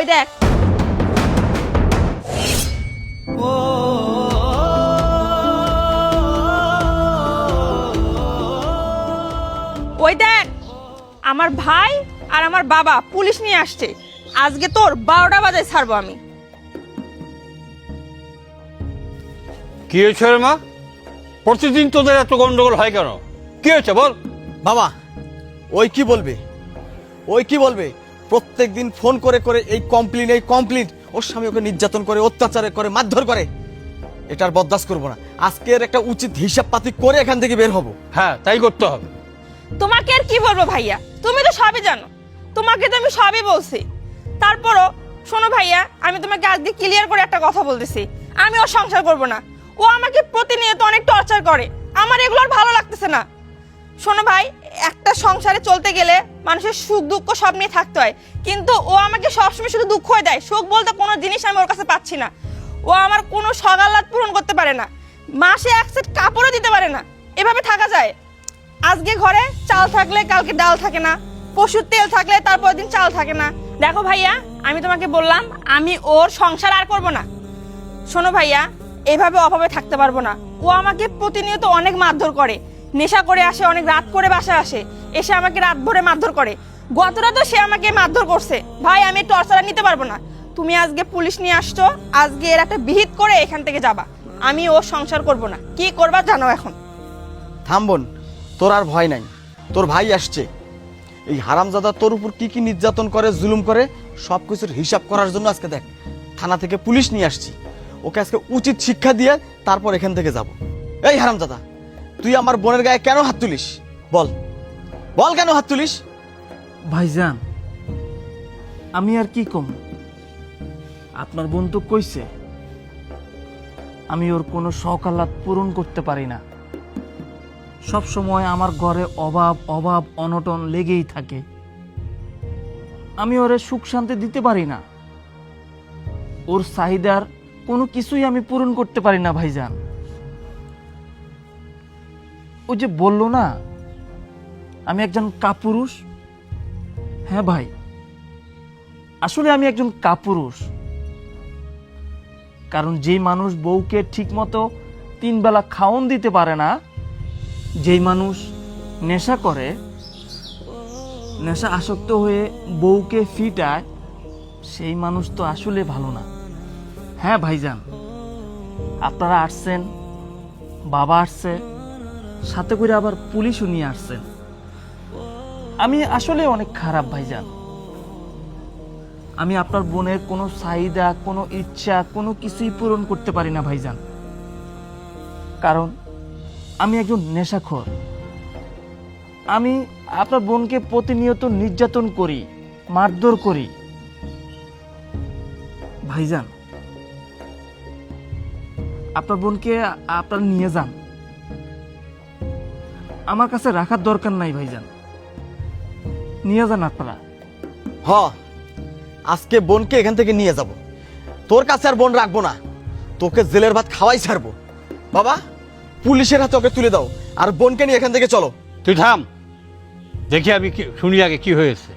ওই দেখ। ওই দেখ, আমার ভাই আর আমার বাবা পুলিশ নিয়ে আসছে। আজকে তোর 12টা বাজে ছাড়বো আমি। কি হয়েছে রে মা? প্রতিদিন তোদের এত গন্ডগোল হয় কেন? কি হয়েছে বল। বাবা, ওই কি বলবে প্রত্যেকদিন ফোন করে করে এই কমপ্লেন ওর স্বামী ওকে নির্যাতন করে, অত্যাচার করে, মারধর করে। এটার বরদাস্ত করবো না। আজকের একটা উচিত হিসাব পাতি করে এখান থেকে বের হব। হ্যাঁ, তাই করতে হবে। তোমাকে আর কি বলবো ভাইয়া, তুমি তো সবই জানো, তোমাকে তো আমি সবই বলছি। তারপরও শোনো ভাইয়া, আমি তোমাকে আজকে ক্লিয়ার করে একটা কথা বলতেছি, আমি ওর সংসার করব না। ও আমাকে প্রতিনিয়ত অনেক টর্চার করে, আমার এগুলো আর ভালো লাগতেছে না। শোনো ভাই, একটা সংসারে চলতে গেলে মানুষের সুখ দুঃখ সব নিয়ে থাকতে হয়, কিন্তু ও আমাকে সবসময় শুধু দুঃখই দেয়। সুখ বলতে কোনো জিনিস আমি ওর কাছে পাচ্ছি না। ও আমার কোনো সকালাত পূরণ করতে পারে না, মাসে এক সেট কাপড়ও দিতে পারে না। এভাবে থাকা যায়? আজকে ঘরে চাল থাকলে কালকে ডাল থাকে না, পশুর তেল থাকলে তারপর দিন চাল থাকে না। দেখো ভাইয়া, আমি তোমাকে বললাম আমি ওর সংসার আর করব না। শোনো ভাইয়া, এভাবে অভাবে থাকতে পারবো না। ও আমাকে প্রতিনিয়ত অনেক মারধর করে, নেশা করে আসে, অনেক রাত করে বাসায় আসে, এসে আমাকে রাত ভরে মারধর করে। গত রাতও সে আমাকে মারধর করছে। ভাই, আমি টর্চার নিতে পারবো না। তুমি আজকে পুলিশ নিয়ে আসছো, আজকে এর একটা বিহিত করে এখান থেকে যাবা। আমি ওর সংসার করব না। কি করবা জানো এখন? থাম বোন, তোর আর ভয় নাই। তোর ভাই আসছে। এই হারামজাদা তোর উপর কি কি নির্যাতন করে, জুলুম করে, সব কিছুর হিসাব করার জন্য আজকে দেখ থানা থেকে পুলিশ নিয়ে আসছি। ওকে আজকে উচিত শিক্ষা দিয়ে তারপর এখান থেকে যাব। এই হারামজাদা, তুই আমার বোনের গায়ে কেন হাত তুলিস? বল বল, কেন হাত তুলিস? ভাইজান, আমি আর কি কম, আপনার বোন তো কইছে আমি ওর কোনো শখ আহ্লাদ পূরণ করতে পারি না। সব সময় আমার ঘরে অভাব অভাব অনটন লেগেই থাকে। আমি ওরে সুখ শান্তি দিতে পারি না, ওর চাহিদার কোনো কিছুই আমি পূরণ করতে পারি না ভাইজান। ও যে বললো না আমি একজন কাপুরুষ, হ্যাঁ ভাই, আসলে আমি একজন কাপুরুষ। কারণ যেই মানুষ বউকে ঠিকমতো 3 বেলা খাওন দিতে পারে না, যেই মানুষ নেশা করে, নেশা আসক্ত হয়ে বউকে ফিটায়, সেই মানুষ তো আসলে ভালো না। হ্যাঁ ভাইজান, আপনারা আসছেন, বাবা আসছে, সাথে করে আবার পুলিশও নিয়ে আসছেন। আমি আসলে অনেক খারাপ ভাইজান। আমি আপনার বোনের কোনো চাহিদা, কোনো ইচ্ছা, কোনো কিছুই পূরণ করতে পারি না ভাইজান। কারণ আমি একজন নেশাখোর। আমি আপনার বোনকে প্রতিনিয়ত নির্যাতন করি, মারধর করি। ভাইজান, আপনার বোনকে আপনারা নিয়ে যান, আমার কাছে রাখার দরকার নাই ভাইজান, নিয়ে যান আপনারা। হ, আজকে বোনকে এখান থেকে নিয়ে যাব। তোর কাছে আর বোন রাখবো না, তোকে জেলের ভাত খাওয়াই ছাড়বো। বাবা, পুলিশের হাতে ওকে তুলে দাও, আর বোনকে নিয়ে এখান থেকে চলো। তুই থাম, দেখি আমি শুনি আগে কি হয়েছে।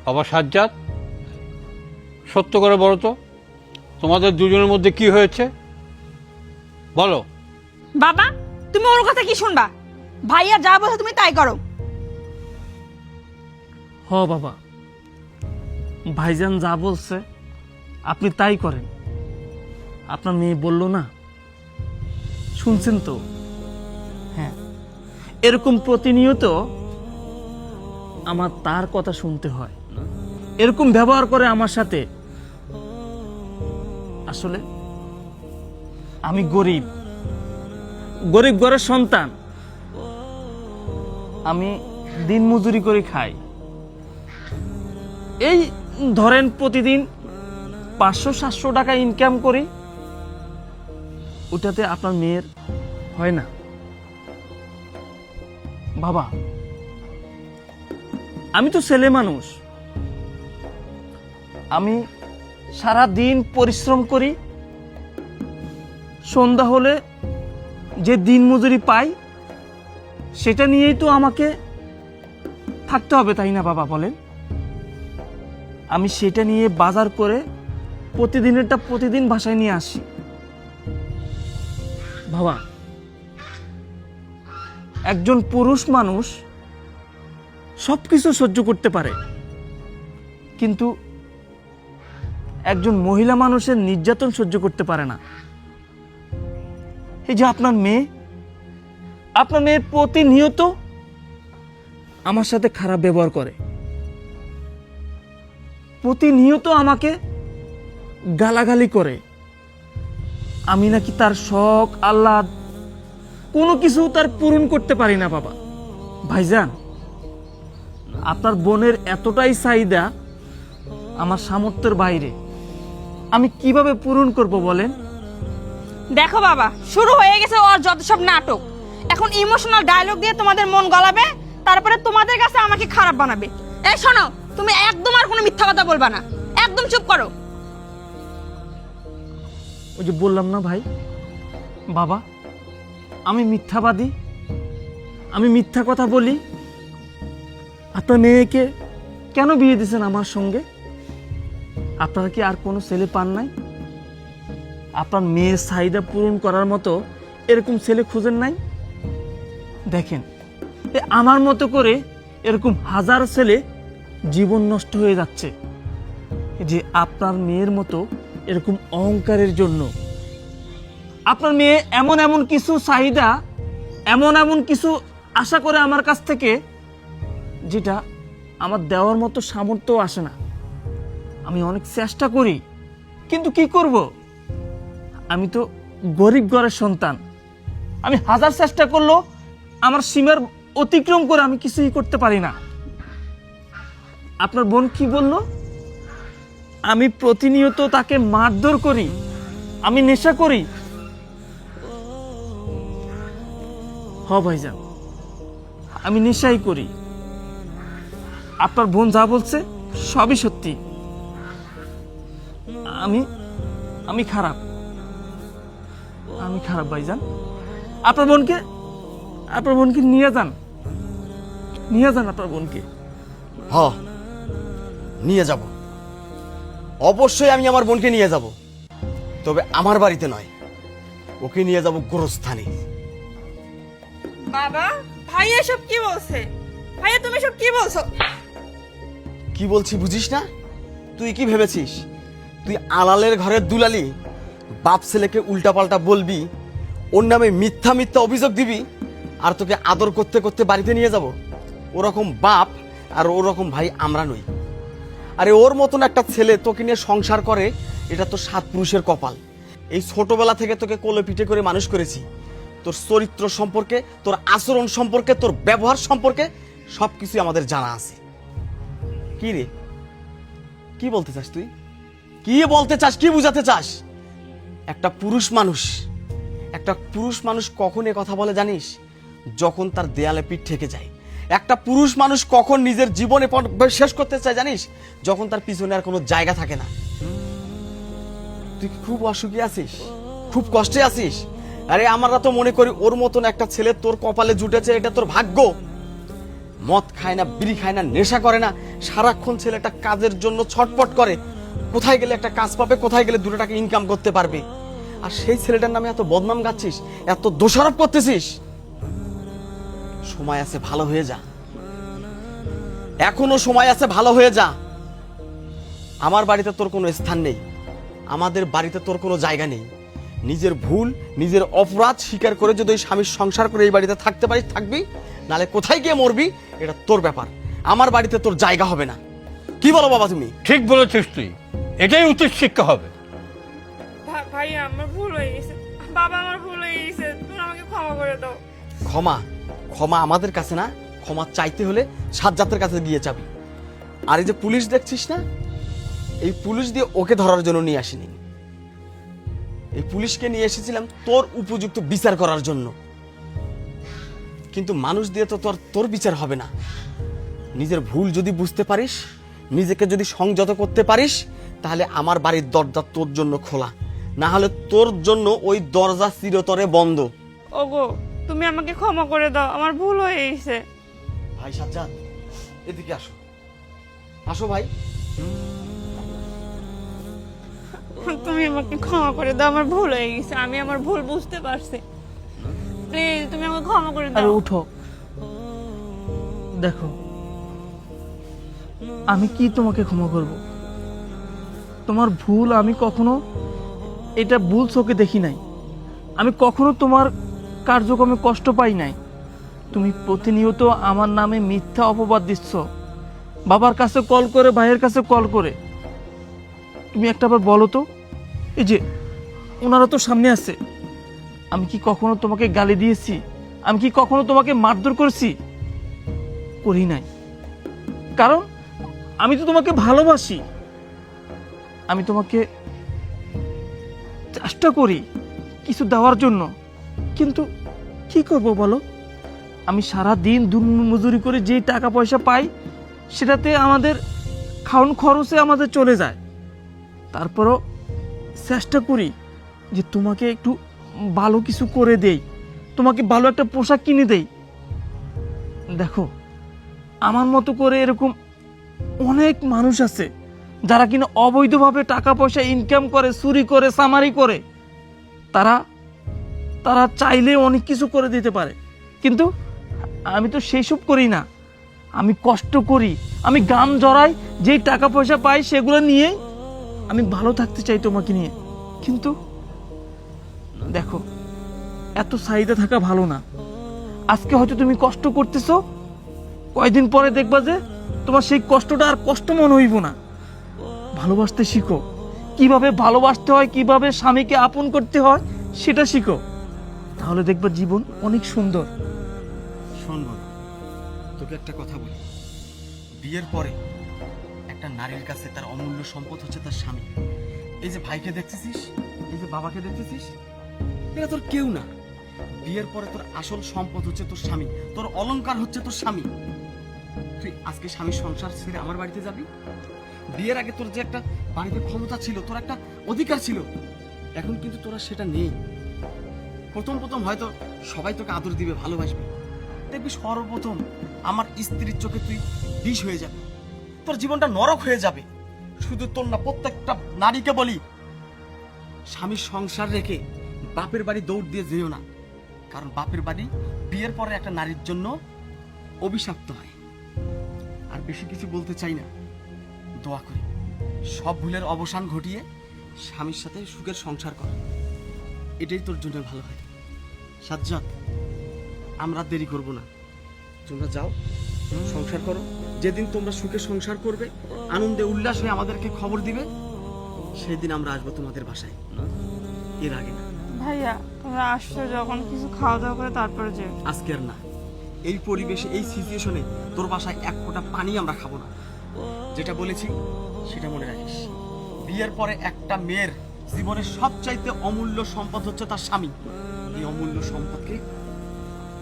বাবা সাজ্জাদ, সত্য করে বলো তো, তোমাদের দুজনের মধ্যে কি হয়েছে বলো। বাবা, তুমি ওর কথা কি শুনবা? ভাইয়া যা বলছে তুমি তাই করো। হ বাবা, ভাইজান যা বলছে আপনি তাই করেন। আপনার মেয়ে বলল না, শুনছেন তো? হ্যাঁ, এরকম প্রতিনিয়ত আমার তার কথা শুনতে হয়, এরকম ব্যবহার করে আমার সাথে। আসলে আমি গরিব ঘরের সন্তান। আমি দিন মজুরি করে খাই। এই ধরেন প্রতিদিন 500-700 টাকা ইনকাম করি, ওটাতে আপনার মেয়ের হয় না। বাবা, আমি তো ছেলে মানুষ, আমি সারা দিন পরিশ্রম করি, সন্ধ্যা হলে যে দিন মজুরি পাই সেটা নিয়েই তো আমাকে থাকতে হবে, তাই না বাবা বলেন? আমি সেটা নিয়ে বাজার করে প্রতিদিনেরটা প্রতিদিন বাসায় নিয়ে আসি। বাবা, একজন পুরুষ মানুষ সব কিছু সহ্য করতে পারে, কিন্তু একজন মহিলা মানুষের নির্যাতন সহ্য করতে পারে না। এই যে আপনার মেয়ে প্রতিনিয়ত আমার সাথে খারাপ ব্যবহার করে, প্রতিনিয়ত আমাকে গালাগালি করে। আমি নাকি তার শখ আহ্লাদ কোনো কিছু তার পূরণ করতে পারি না। বাবা, ভাইজান, আপনার বোনের এতটাই চাহিদা আমার সামর্থ্যের বাইরে, আমি কিভাবে পূরণ করব বলেন? দেখো বাবা, শুরু হয়ে গেছে ওর যত সব নাটক। এখন ইমোশনাল ডায়লগ দিয়ে তোমাদের মন গলাবে, তারপরে তোমাদের কাছে আমাকে খারাপ বানাবে। এই শোনো, তুমি একদম আর কোনো মিথ্যা কথা বলবা না, একদম চুপ করো। ওই যে বললাম না ভাই, বাবা, আমি মিথ্যাবাদী, আমি মিথ্যা কথা বলি। আপনার মেয়েকে কেন বিয়ে দিয়েছেন আমার সঙ্গে? আপনারা কি আর কোনো ছেলে পান নাই? আপনার মেয়ের চাহিদা পূরণ করার মতো এরকম ছেলে খুঁজেন নাই? দেখেন, আমার মতো করে এরকম হাজার ছেলে জীবন নষ্ট হয়ে যাচ্ছে যে আপনার মেয়ের মতো এরকম অহংকারের জন্য। আপনার মেয়ে এমন এমন কিছু চাহিদা, এমন কিছু আশা করে আমার কাছ থেকে, যেটা আমার দেওয়ার মতো সামর্থ্য আসে না। আমি অনেক চেষ্টা করি, কিন্তু কি করব? আমি তো গরিব ঘরের সন্তান। আমি হাজার চেষ্টা করলেও আমার সীমার অতিক্রম করে আমি কিছুই করতে পারি না। আপনার বোন কি বলল? আমি প্রতিনিয়ত তাকে মারধর করি, আমি নেশা করি। হ ভাইজান, আমি নেশাই করি। আপনার বোন যা বলছে সবই সত্যি। আমি খারাপ, আমি খারাপ ভাইজান। আপনার বোনকে নিয়ে যান আপনার বোনকে। হ, নিয়ে যাব, অবশ্যই আমি আমার বোনকে নিয়ে যাব, তবে আমার বাড়িতে নয়, ওকে নিয়ে যাব গোরস্থানে। বাবা, ভাইয়া সব কি বলছে? ভাইয়া তুমি সব কি বলছো? কি বলছি বুঝিস না? তুই কি ভেবেছিস তুই আলালের ঘরের দুলালি? বাপ ছেলেকে উল্টাপাল্টা বলবি, ওর নামে মিথ্যা মিথ্যা অভিযোগ দিবি, আর তোকে আদর করতে করতে বাড়িতে নিয়ে যাব? ওরকম বাপ আর ওরকম ভাই আমরা নই। আরে ওর মতন একটা ছেলে তোকে নিয়ে সংসার করে, এটা তো সাত পুরুষের কপাল। এই ছোটবেলা থেকে তোকে কোলে পিঠে করে মানুষ করেছি। তোর চরিত্র সম্পর্কে, তোর আচরণ সম্পর্কে, তোর ব্যবহার সম্পর্কে সবকিছু আমাদের জানা আছে। কি রে, কি বলতে চাস তুই? কি বলতে চাস, কি বুঝাতে চাস? একটা পুরুষ মানুষ কখন এ কথা বলে জানিস? যখন তার দেয়ালে পিঠ ঠেকে যায়। একটা পুরুষ মানুষ কখন নিজের জীবনে শেষ করতে চায় জানিস? যখন তার পিছনে আর কোনো জায়গা থাকে না। তুই কি খুব অসুখী আছিস, খুব কষ্টে আছিস? আরে আমরা তো মনে করি ওর মতন একটা ছেলে তোর কপালে জুটেছে, এটা তোর ভাগ্য। মদ খায় না, বিড়ি খায় না, নেশা করে না, সারাক্ষণ ছেলেটা কাজের জন্য ছটপট করে, কোথায় গেলে একটা কাজ পাবে, কোথায় গেলে 2 টাকা ইনকাম করতে পারবে। আর সেই ছেলেটার নামে এত বদনাম গাচ্ছিস, এত দোষারোপ করতেছিস। সময় আছে, ভালো হয়ে যা, এখনো সময় আছে, ভালো হয়ে যা। আমার বাড়িতে তোর কোনো স্থান নেই, আমাদের বাড়িতে তোর কোনো জায়গা নেই। নিজের ভুল, নিজের অপরাধ স্বীকার করে যদি ওই স্বামীর সংসার করে এই বাড়িতে থাকতে পারিস থাকবি, নালে কোথায় গিয়ে মরবি এটা তোর ব্যাপার। আমার বাড়িতে তোর জায়গা হবে না। কি বলো বাবা তুমি? ঠিক বলেছিস তুই, এটাই উচিত শিক্ষা হবে। ভাইয়া আমার ভুল হয়ে গেছে, বাবা আমার ভুল হয়ে গেছে, তুমি আমাকে ক্ষমা করে দাও। ক্ষমা আমাদের কাছে না, ক্ষমা চাইতে হলে সাজ্জাতের কাছে গিয়ে যাবি। আর এই যে পুলিশ দেখছিস না, এই পুলিশ দিয়ে ওকে ধরার জন্য নিয়ে আসিনি। এই পুলিশকে নিয়ে এসেছিলাম তোর উপযুক্ত বিচার করার জন্য। কিন্তু মানুষ দিয়ে তো তোর বিচার হবে না। নিজের ভুল যদি বুঝতে পারিস, নিজেকে যদি সংযত করতে পারিস, তাহলে আমার বাড়ির দরজা তোর জন্য খোলা, না হলে তোর জন্য ওই দরজা চিরতরে বন্ধ। ওগো, তুমি আমাকে ক্ষমা করে দাও, আমার ভুল হয়ে গেছে। ভাই সাজ্জাদ, এদিকে আসো, আসো ভাই। তুমি আমাকে ক্ষমা করে দাও, আমার ভুল হয়ে গেছে, আমি আমার ভুল বুঝতে পারছি। প্লিজ তুমি আমাকে ক্ষমা করে আরে দাও। উঠো, দেখো আমি কি তোমাকে ক্ষমা করব? তোমার ভুল আমি কখনো এটা ভুল চোখে দেখি নাই। আমি কখনো তোমার কার্যক্রমে কষ্ট পাই নাই। তুমি প্রতিনিয়ত আমার নামে মিথ্যা অপবাদ দিচ্ছ, বাবার কাছে কল করে, ভাইয়ের কাছে কল করে। তুমি একটা বার বলো তো, এই যে ওনারা তো সামনে আছে, আমি কি কখনো তোমাকে গালি দিয়েছি? আমি কি কখনো তোমাকে মারধর করেছি? করি নাই। কারণ আমি তো তোমাকে ভালোবাসি। আমি তোমাকে চেষ্টা করি কিছু দেওয়ার জন্য, কিন্তু কি করব বলো? আমি সারা দিন মজুরি করে যে টাকা পয়সা পাই সেটাতে আমাদের খাওয়ান খরচে আমাদের চলে যায়। তারপরও চেষ্টা করি যে তোমাকে একটু ভালো কিছু করে দেই, তোমাকে ভালো একটা পোশাক কিনে দেই। দেখো, আমার মতো করে এরকম অনেক মানুষ আছে যারা কিনা অবৈধভাবে টাকা পয়সা ইনকাম করে, চুরি করে, সামারি করে। তারা তারা চাইলে অনেক কিছু করে দিতে পারে, কিন্তু আমি তো সেই সব করি না। আমি কষ্ট করি, আমি গাম জড়াই, যেই টাকা পয়সা পাই সেগুলো নিয়ে আমি ভালো থাকতে চাই তোমাকে নিয়ে। কিন্তু দেখো, এত চাহিদা থাকা ভালো না। আজকে হয়তো তুমি কষ্ট করতেছো, কয়দিন পরে দেখবা যে তোমার সেই কষ্টটা আর কষ্ট মনে হইব না। ভালোবাসতে শিখো, কিভাবে ভালোবাসতে হয়, কিভাবে স্বামীকে আপন করতে হয় সেটা শিখো, তাহলে দেখবা জীবন অনেক সুন্দর। শোন বোন, তোকে একটা কথা বলি। বিয়ের পরে একটা নারীর কাছে তার অমূল্য সম্পদ হচ্ছে তার স্বামী। এই যে ভাইকে দেখতেছিস, এই যে বাবাকে দেখতেছিস, এরা তোর কেউ না। বিয়ের পরে তোর আসল সম্পদ হচ্ছে তোর স্বামী, তোর অলংকার হচ্ছে তোর স্বামী। তুই আজকে স্বামীর সংসার ছেড়ে আমার বাড়িতে যাবি? বিয়ের আগে তোর যে একটা বাড়িতে ক্ষমতা ছিল, তোর একটা অধিকার ছিল, এখন কিন্তু তোরা সেটা নেই। প্রথম প্রথম হয়তো সবাই তোকে আদর দিবে, ভালোবাসবে, দেখবি সর্বপ্রথম আমার স্ত্রীর চোখে তুই বিষ হয়ে যাবে, তোর জীবনটা নরক হয়ে যাবে। শুধু তোর না, প্রত্যেকটা নারীকে বলি, স্বামীর সংসার রেখে বাপের বাড়ি দৌড় দিয়ে যেও না। কারণ বাপের বাড়ি বিয়ের পরে একটা নারীর জন্য অভিশপ্ত হয়। আর বেশি কিছু বলতে চাই না, দোয়া করি সব ভুলের অবসান ঘটিয়ে স্বামীর সাথে সুখের সংসার কর, এটাই তোর জন্য ভালো হয়। সাজ্জাদ, আমরা দেরি করব না, তোমরা যাও, সংসার করো। যেদিন তোমরা সুখে সংসার করবে, আনন্দে উল্লাস হয়ে আমাদেরকে খবর দিবে, সেদিন আমরা আসবো তোমাদের বাসায়, এর আগে না। ভাইয়া তোমরা আসছো যখন, কিছু খাওয়া দাওয়া করে তারপরে যে। আজকে আর না, এই পরিবেশে, এই সিচুয়েশনে তোর বাসায় এক ফোঁটা পানি আমরা খাবো না। যেটা বলেছি সেটা মনে রাখিস। বিয়ের পরে একটা মেয়ের জীবনের সবচাইতে অমূল্য সম্পদ হচ্ছে তার স্বামী। এই অমূল্য সম্পদকে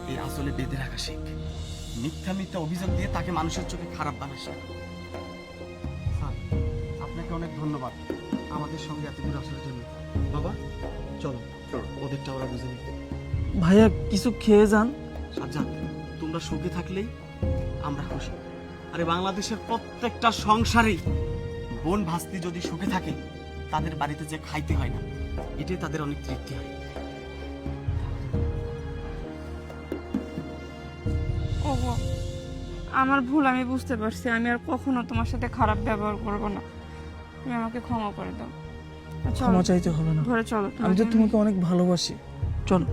এই আসলে বেঁধে রাখা শেখ। মিথ্যা মিথ্যা অভিযোগ দিয়ে তাকে মানুষের চোখে খারাপ বানাস না। স্যার, আপনাকে অনেক ধন্যবাদ আমাদের সঙ্গে এত দূর আসার জন্য। বাবা চলো, ওদেরটা ওরা বুঝে নিতে। ভাইয়া কিছু খেয়ে যান। সাজ্জাদ, তোমরা সুখে থাকলেই আমরা খুশি। আরে বাংলাদেশের প্রত্যেকটা সংসারেই বোন ভাস্তি যদি সুখে থাকে, তাদের বাড়িতে যে খাইতে হয় না, এটাই তাদের অনেক তৃপ্তি হয়। ওগো, আমার ভুল আমি বুঝতে পারছি, আমি আর কখনো তোমার সাথে খারাপ ব্যবহার করব না, তুমি আমাকে ক্ষমা করে দাও। চলো, ক্ষমা চাইতে হবে না, ঘরে চলো। আমি তো তোমাকে অনেক ভালোবাসি। চলো।